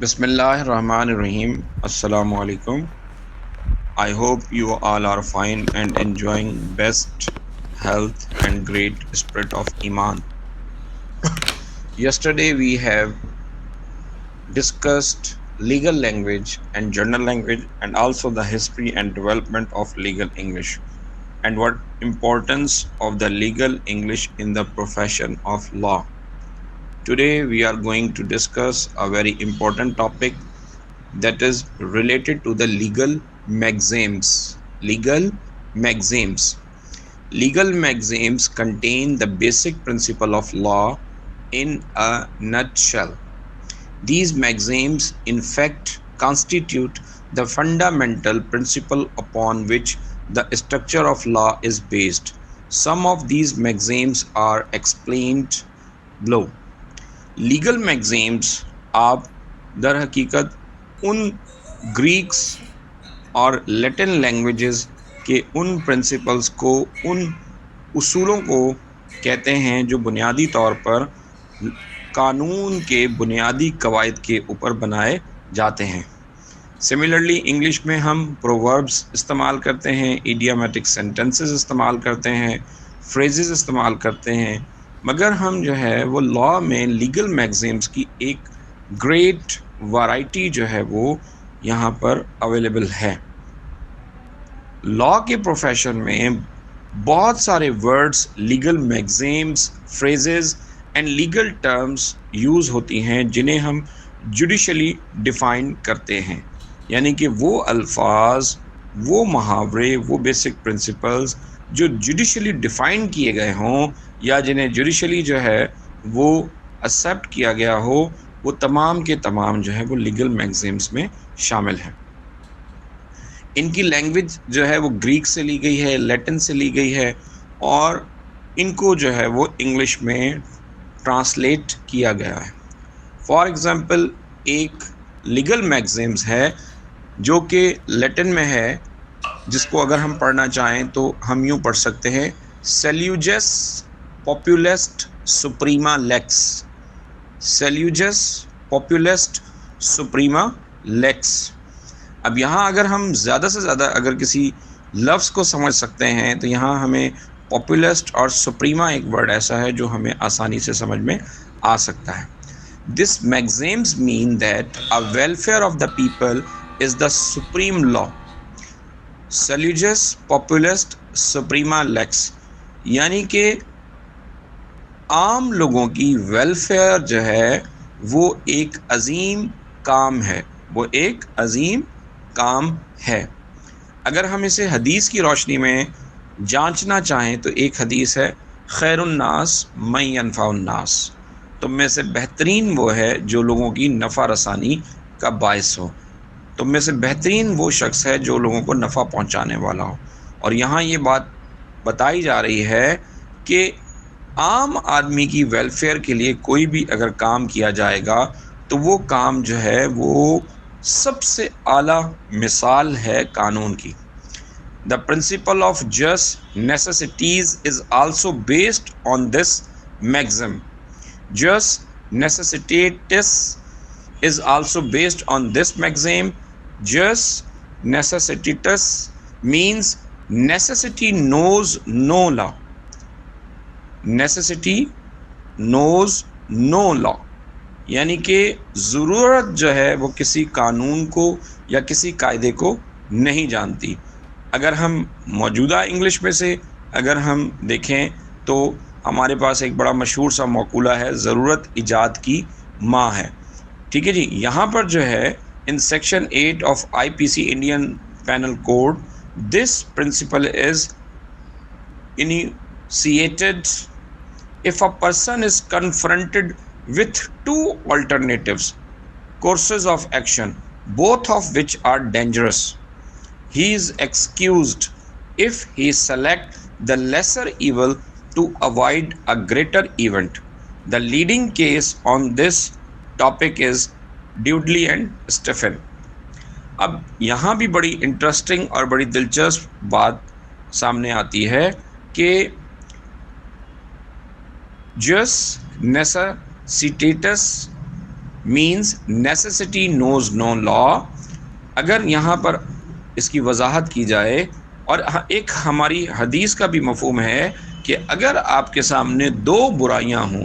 بسم اللہ الرحمن الرحیم. السلام علیکم. I hope you all are fine and enjoying best health and great spirit of Iman. Yesterday we have discussed legal language and journal language and also the history and development of legal English and what importance of the legal English in the profession of law. Today we are going to discuss a very important topic that is related to the legal maxims. Legal maxims contain the basic principle of law in a nutshell. These maxims, in fact, constitute the fundamental principle upon which the structure of law is based. Some of these maxims are explained below. Legal میگزیمس آپ در حقیقت ان Greeks اور لیٹن languages کے ان principles کو، ان اصولوں کو کہتے ہیں جو بنیادی طور پر قانون کے بنیادی قواعد کے اوپر بنائے جاتے ہیں. سملرلی انگلش میں ہم پرووربس استعمال کرتے ہیں، ایڈیامیٹک سینٹنسز استعمال کرتے ہیں، فریزز استعمال کرتے ہیں، مگر ہم جو ہے وہ لاء میں لیگل میگزیمس کی ایک گریٹ ویرائٹی جو ہے وہ یہاں پر اویلیبل ہے. لاء کے پروفیشن میں بہت سارے words, legal maxims, phrases and legal terms use ہوتی ہیں جنہیں ہم جوڈیشلی ڈیفائن کرتے ہیں، یعنی کہ وہ الفاظ، وہ محاورے، وہ بیسک پرنسپلز جو جوڈیشلی ڈیفائن کیے گئے ہوں یا جنہیں جوڈیشلی جو ہے وہ ایکسیپٹ کیا گیا ہو، وہ تمام کے تمام جو ہے وہ لیگل میگزیمس میں شامل ہیں. ان کی لینگویج جو ہے وہ گریک سے لی گئی ہے، لیٹن سے لی گئی ہے، اور ان کو جو ہے وہ انگلش میں ٹرانسلیٹ کیا گیا ہے. فار ایگزامپل ایک لیگل میگزیمس ہے جو کہ لیٹن میں ہے، جس کو اگر ہم پڑھنا چاہیں تو ہم یوں پڑھ سکتے ہیں: سیلیوجس پاپولسٹ سپریما لیکس. سیلیوجس پاپولسٹ سپریما لیکس. اب یہاں اگر ہم زیادہ سے زیادہ اگر کسی لفظ کو سمجھ سکتے ہیں تو یہاں ہمیں پاپولسٹ اور سپریما ایک ورڈ ایسا ہے جو ہمیں آسانی سے سمجھ میں آ سکتا ہے. This maxims mean that a welfare of the people is the supreme law. Salutis populist suprema lex. یعنی کہ عام لوگوں کی ویلفیئر جو ہے وہ ایک عظیم کام ہے، وہ ایک عظیم کام ہے. اگر ہم اسے حدیث کی روشنی میں جانچنا چاہیں تو ایک حدیث ہے: خیر الناس من ینفع الناس. تم میں سے بہترین وہ ہے جو لوگوں کی نفع رسانی کا باعث ہو. تم میں سے بہترین وہ شخص ہے جو لوگوں کو نفع پہنچانے والا ہو. اور یہاں یہ بات بتائی جا رہی ہے کہ عام آدمی کی ویلفیئر کے لیے کوئی بھی اگر کام کیا جائے گا تو وہ کام جو ہے وہ سب سے اعلیٰ مثال ہے قانون کی. The principle of just necessities is also based on this maxim. Just necessitatis is also based on this maxim. Just necessitatis means necessity knows no law. Necessity knows no law. یعنی کہ ضرورت جو ہے وہ کسی قانون کو یا کسی قاعدے کو نہیں جانتی. اگر ہم موجودہ انگلش میں سے اگر ہم دیکھیں تو ہمارے پاس ایک بڑا مشہور سا مقولہ ہے: ضرورت ایجاد کی ماں ہے. ٹھیک ہے جی. یہاں پر جو ہے in section 8 of IPC Indian penal code this principle is initiated if a person is confronted with two alternatives courses of action, both of which are dangerous. He is excused if he select the lesser evil to avoid a greater event. The leading case on this topic is Dudley and Stephen. اب یہاں بھی بڑی interesting اور بڑی دلچسپ بات سامنے آتی ہے کہ جس نیسیسیٹیٹس means necessity knows no law. اگر یہاں پر اس کی وضاحت کی جائے، اور ایک ہماری حدیث کا بھی مفہوم ہے کہ اگر آپ کے سامنے دو برائیاں ہوں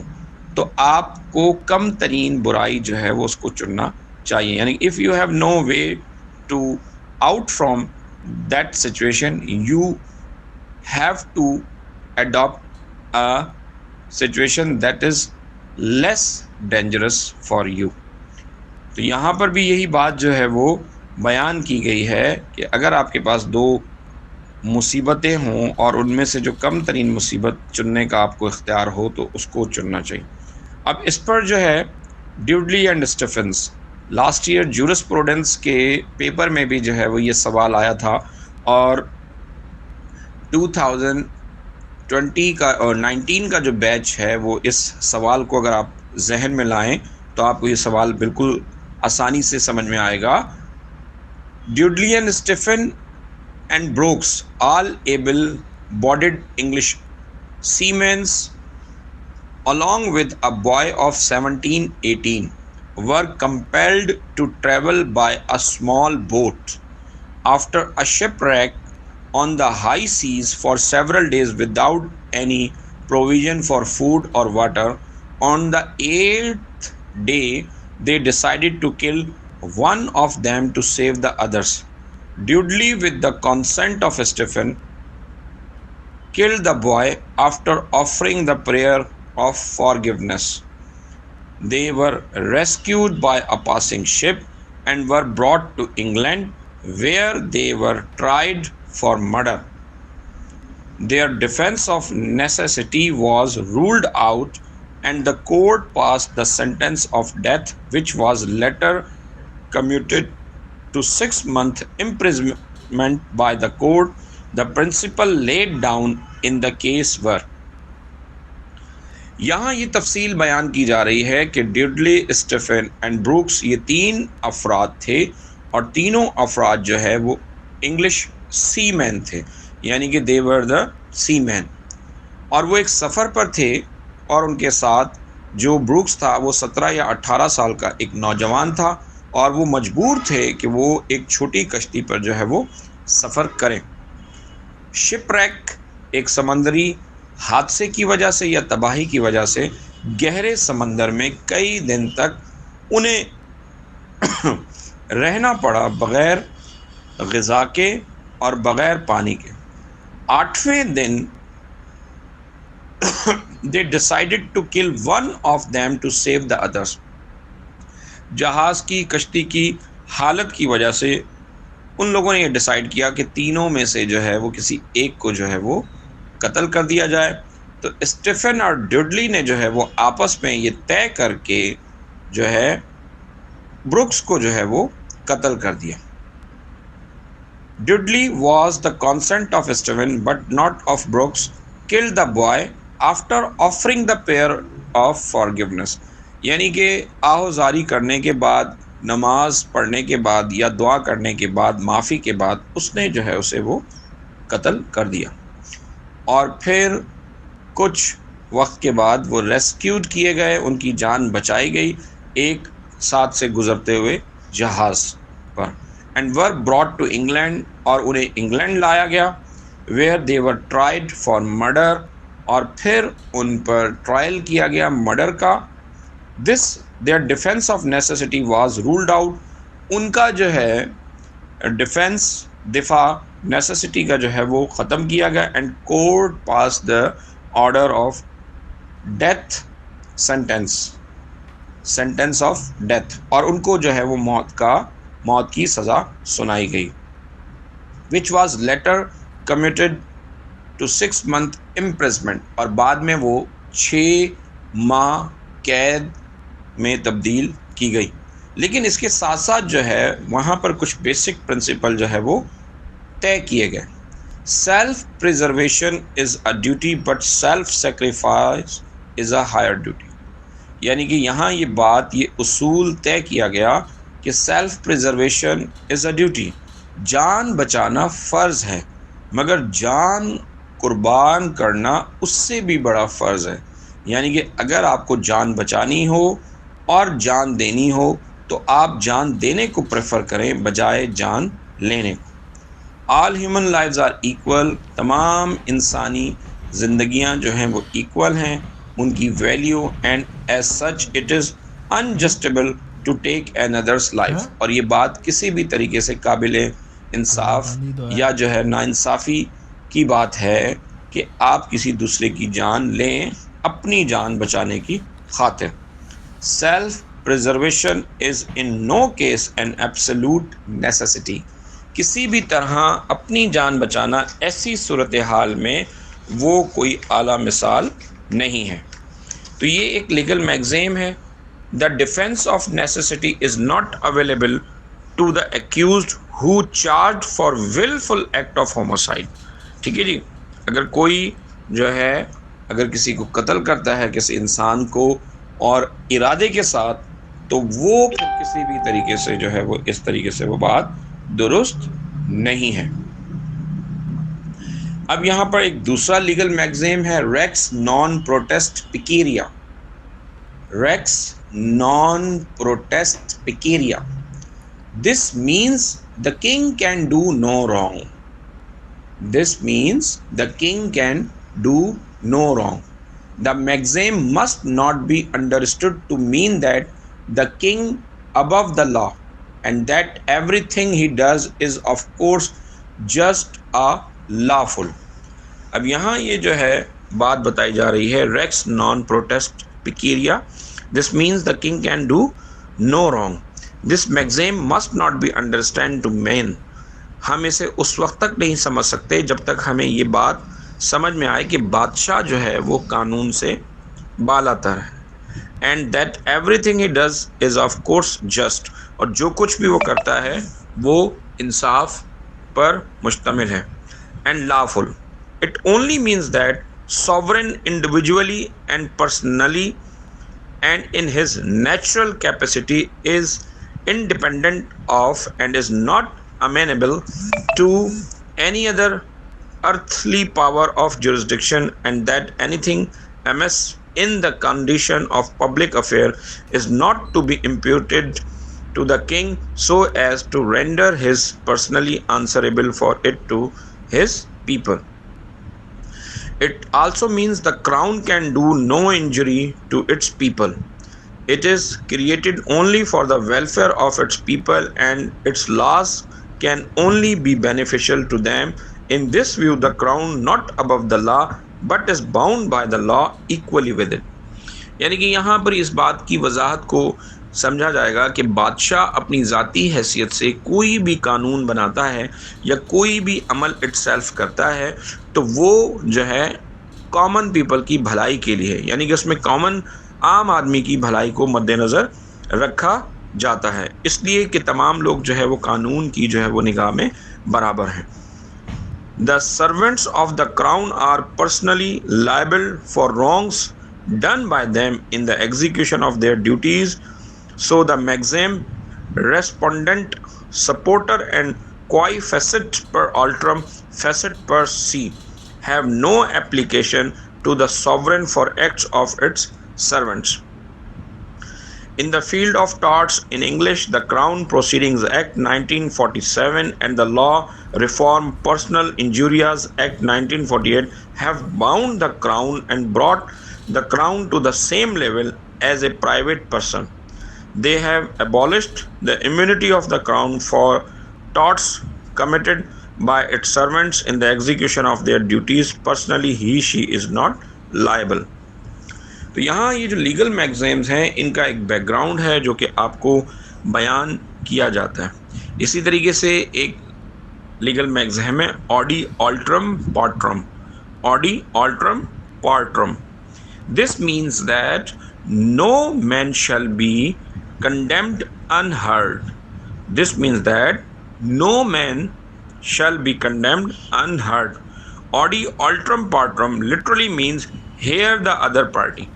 تو آپ کو کم ترین برائی جو ہے وہ اس کو چننا چاہیے. یعنی if you have no way to out from that situation, you have to adopt a situation that is less dangerous for you. تو یہاں پر بھی یہی بات جو ہے وہ بیان کی گئی ہے کہ اگر آپ کے پاس دو مصیبتیں ہوں اور ان میں سے جو کم ترین مصیبت چننے کا آپ کو اختیار ہو تو اس کو چننا چاہیے. اب اس پر جو ہے Dudley and Stephens last year jurisprudence کے پیپر میں بھی جو ہے وہ یہ سوال آیا تھا، اور 2020 کا اور 19 کا جو بیچ ہے وہ اس سوال کو اگر آپ ذہن میں لائیں تو آپ کو یہ سوال بالکل آسانی سے سمجھ میں آئے گا. Dudley and Stephen and Brooks, all able-bodied English seamen, along with a boy of 17-18, were compelled to travel by a small boat after a shipwreck on the high seas for several days without any provision for food or water. On the 8th day, they decided to kill one of them to save the others. Dudley, with the consent of Stephen, killed the boy after offering the prayer of forgiveness. They were rescued by a passing ship and were brought to England, where they were tried for murder. Their defense of necessity was ruled out, and the court passed the sentence of death, which was later commuted to 6-month imprisonment by the court. The principle laid down in the case were. یہاں یہ تفصیل بیان کی جا رہی ہے کہ ڈیوڈلی، Stephen and Brookes یہ تین افراد تھے، اور تینوں افراد جو ہے وہ انگلش سی مین تھے، یعنی کہ they were the seamen، اور وہ ایک سفر پر تھے، اور ان کے ساتھ جو بروکس تھا وہ 17 یا 18 سال کا ایک نوجوان تھا، اور وہ مجبور تھے کہ وہ ایک چھوٹی کشتی پر جو ہے وہ سفر کریں. شپ ریک ایک سمندری حادثے کی وجہ سے یا تباہی کی وجہ سے گہرے سمندر میں کئی دن تک انہیں رہنا پڑا بغیر غذا کے اور بغیر پانی کے. 8ویں دن they decided to kill one of them to save the others. جہاز کی کشتی کی حالت کی وجہ سے ان لوگوں نے یہ ڈیسائیڈ کیا کہ تینوں میں سے جو ہے وہ کسی ایک کو جو ہے وہ قتل کر دیا جائے. تو اسٹیفن اور ڈیوڈلی نے جو ہے وہ آپس میں یہ طے کر کے جو ہے بروکس کو جو ہے وہ قتل کر دیا. Dudley was the consent of Stephen but not of Brooks. Kill the boy after offering the prayer of forgiveness, یعنی کہ آہوزاری کرنے کے بعد، نماز پڑھنے کے بعد یا دعا کرنے کے بعد، معافی کے بعد اس نے جو ہے اسے وہ قتل کر دیا. اور پھر کچھ وقت کے بعد وہ ریسکیوڈ کیے گئے، ان کی جان بچائی گئی ایک ساتھ سے گزرتے ہوئے جہاز پر. And were brought to England, اور انہیں انگلینڈ لایا گیا. Where they were tried for murder, اور پھر ان پر ٹرائل کیا گیا مرڈر کا. This their defence of necessity was ruled out. ان کا جو ہے ڈیفینس، دفاع نیسیسٹی کا جو ہے وہ ختم کیا گیا. And court pass the order of death, sentence of death, اور ان کو جو ہے وہ موت کی سزا سنائی گئی. Which was later committed to 6 month imprisonment، اور بعد میں وہ 6 ماہ قید میں تبدیل کی گئی. لیکن اس کے ساتھ ساتھ جو ہے وہاں پر کچھ بیسک پرنسپل جو ہے وہ طے کیے گئے. Self preservation is a duty but self sacrifice is a higher duty. یعنی کہ یہاں یہ بات، یہ اصول طے کیا گیا کہ self preservation is a duty, جان بچانا فرض ہے، مگر جان قربان کرنا اس سے بھی بڑا فرض ہے. یعنی کہ اگر آپ کو جان بچانی ہو और जान देनी हो तो आप जान देने को प्रेफर करें बजाय जान लेने को। All human lives are equal, तमाम इंसानी ज़िंदगियां जो हैं वो इक्वल हैं, उनकी value, and as such it is unjustifiable to take another's life. और ये बात किसी भी तरीके से काबिल इंसाफ या जो है नाइंसाफ़ी की बात है कि आप किसी दूसरे की जान लें अपनी जान बचाने की खातिर। Self preservation is in no case an absolute necessity. किसी भी तरह अपनी जान बचाना ऐसी सूरत हाल में वो कोई आला मिसाल नहीं है। तो ये एक लीगल मैगज़ीम है। The defence of necessity is not available to the accused who charge for wilful act of homicide. ठीक है जी, अगर कोई जो है अगर किसी को कत्ल करता है किसी इंसान को और इरादे के साथ, तो वो फिर किसी भी तरीके से जो है वो इस तरीके से वो बात दुरुस्त नहीं है। अब यहाँ पर एक दूसरा लीगल मैगज़ीम है, रेक्स नॉन प्रोटेस्ट पिकेरिया। रेक्स नॉन प्रोटेस्ट पिकेरिया, this means the king can do no wrong. This means the king can do no wrong. The maxim must not be understood to mean that the king above the law and that everything he does is of course just a lawful. अब यहाँ ये जो है बात बताई जा रही है, rex non protest piceria, this means the king can do no wrong. This maxim must not be understood to mean, हम इसे उस वक्त तक नहीं समझ सकते जब तक हमें ये बात समझ में आए कि बादशाह जो है वो कानून से बालातर है, and that everything he does is of course just, और जो कुछ भी वो करता है वो इंसाफ पर मुश्तमिल है, and lawful. It only means that sovereign individually and personally and in his natural capacity is independent of and is not amenable to any other earthly power of jurisdiction, and that anything amiss in the condition of public affair is not to be imputed to the king so as to render his personally answerable for it to his people. It also means the crown can do no injury to its people. It is created only for the welfare of its people, and its laws can only be beneficial to them. In this view, the crown not above the law but is bound by the law equally with it. यानी कि यहाँ पर इस बात की वजाहत को समझा जाएगा कि बादशाह अपनी ज़ाती हैसियत से कोई भी कानून बनाता है या कोई भी अमल इटसेल्फ करता है तो वो जो है कॉमन पीपल की भलाई के लिए, यानी कि उसमें कॉमन आम आदमी की भलाई को मद्देनज़र रखा जाता है, इसलिए कि तमाम लोग जो है वो कानून की जो है वो निगाह में बराबर हैं। The servants of the crown are personally liable for wrongs done by them in the execution of their duties. So the maxim respondent, supporter and qui facet per alterum facet per se have no application to the sovereign for acts of its servants. In the field of torts in English, the Crown Proceedings Act 1947 and the Law Reform Personal Injurias Act 1948 have bound the Crown and brought the Crown to the same level as a private person. They have abolished the immunity of the Crown for torts committed by its servants in the execution of their duties. Personally, he/she is not liable. तो यहाँ ये जो legal मैगज़ीम्स हैं इनका एक background है जो कि आपको बयान किया जाता है। इसी तरीके से एक लीगल मैगज़ीम है ऑडी ऑल्ट्रम पार्ट्रम। ऑडी ऑल्ट्रम पार्ट्रम, this means that no man shall be condemned unheard. This means that no man shall be condemned unheard. Audi altrum partrum literally means hear the other party.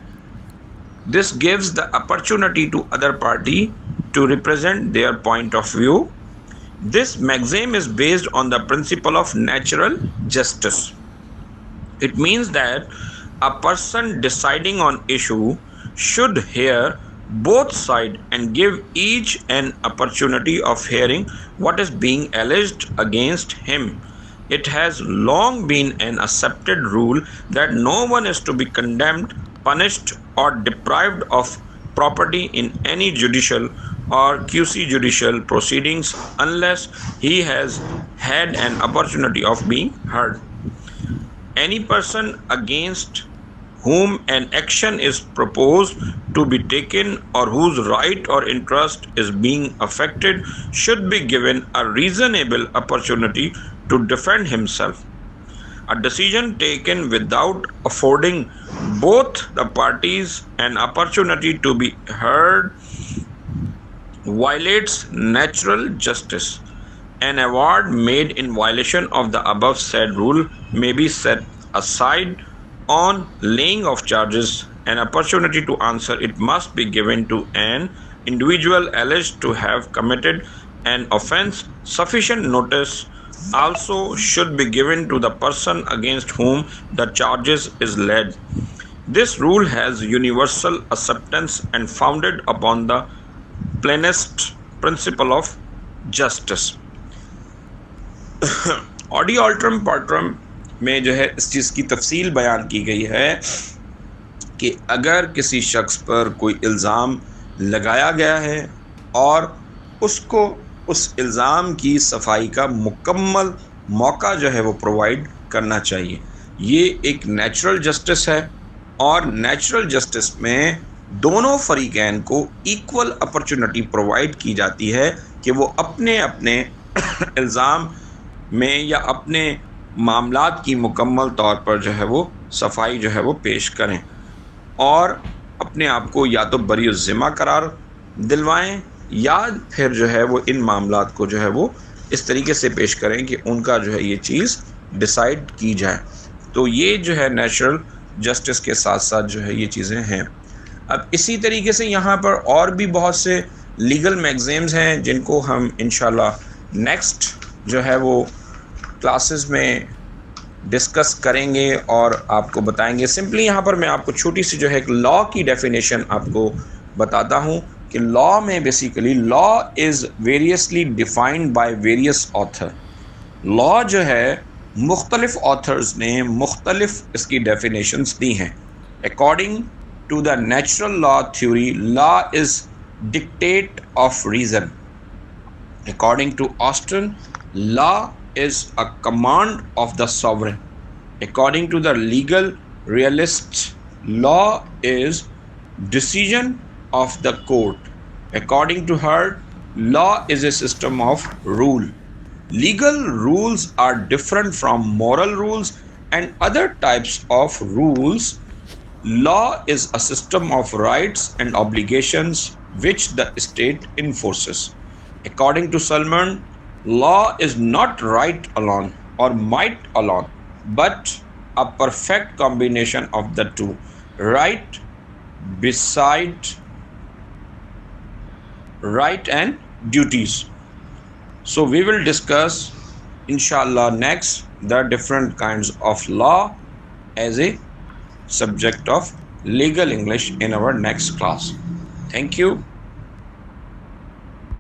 This gives the opportunity to other party to represent their point of view. This maxim is based on the principle of natural justice. It means that a person deciding on issue should hear both sides and give each an opportunity of hearing what is being alleged against him. It has long been an accepted rule that no one is to be condemned, punished, or deprived of property in any judicial or quasi judicial proceedings unless he has had an opportunity of being heard. Any person against whom an action is proposed to be taken or whose right or interest is being affected should be given a reasonable opportunity to defend himself. A decision taken without affording both the parties an opportunity to be heard violates natural justice. An award made in violation of the above said rule may be set aside on laying of charges. An opportunity to answer it must be given to an individual alleged to have committed an offence. Sufficient notice also should be given to the person against whom the charges is laid. This rule has universal acceptance and founded upon the plainest principle of justice. ऑडियो अल्ट्रम पार्ट्रम में जो है इस चीज़ की तफसील बयान की गई है कि अगर किसी शख्स पर कोई इल्ज़ाम लगाया गया है और उसको उस इल्ज़ाम की सफाई का मुकम्मल मौका जो है वो प्रोवाइड करना चाहिए। ये एक नेचुरल जस्टिस है और नेचुरल जस्टिस में दोनों फरीकैन को इक्वल अपॉर्चुनिटी प्रोवाइड की जाती है कि वो अपने अपने इल्ज़ाम में या अपने मामलात की मुकम्मल तौर पर जो है वो सफाई जो है वो पेश करें और अपने आप को या तो बरी ज़िम्मा करार दिलवाएं या फिर जो है वो इन मामलात को जो है वो इस तरीके से पेश करें कि उनका जो है ये चीज़ डिसाइड की जाए। तो ये जो है नेचुरल जस्टिस के साथ साथ जो है ये चीज़ें हैं। अब इसी तरीके से यहाँ पर और भी बहुत से लीगल मैगज़ीन्स हैं जिनको हम इंशाल्लाह नेक्स्ट जो है वो क्लासेस में डिस्कस करेंगे और आपको बताएंगे। सिंपली यहाँ पर मैं आपको छोटी सी जो है एक लॉ की डेफिनेशन आपको बताता हूँ कि लॉ में basically law is variously defined by various author. Law जो है मुख्तलिफ ऑथर्स ने मुख्तलिफ इसकी डेफिनेशंस दी हैं। According to the natural law theory, law is dictate of reason. According to Austin, law is a command of the sovereign. According to the legal realists, law is decision of the court. According to her, law is a system of rule. Legal rules are different from moral rules and other types of rules. Law is a system of rights and obligations which the state enforces. According to Salman, law is not right alone or might alone, but a perfect combination of the two, right beside right and duties. So we will discuss inshallah next the different kinds of law as a subject of legal English in our next class. Thank you.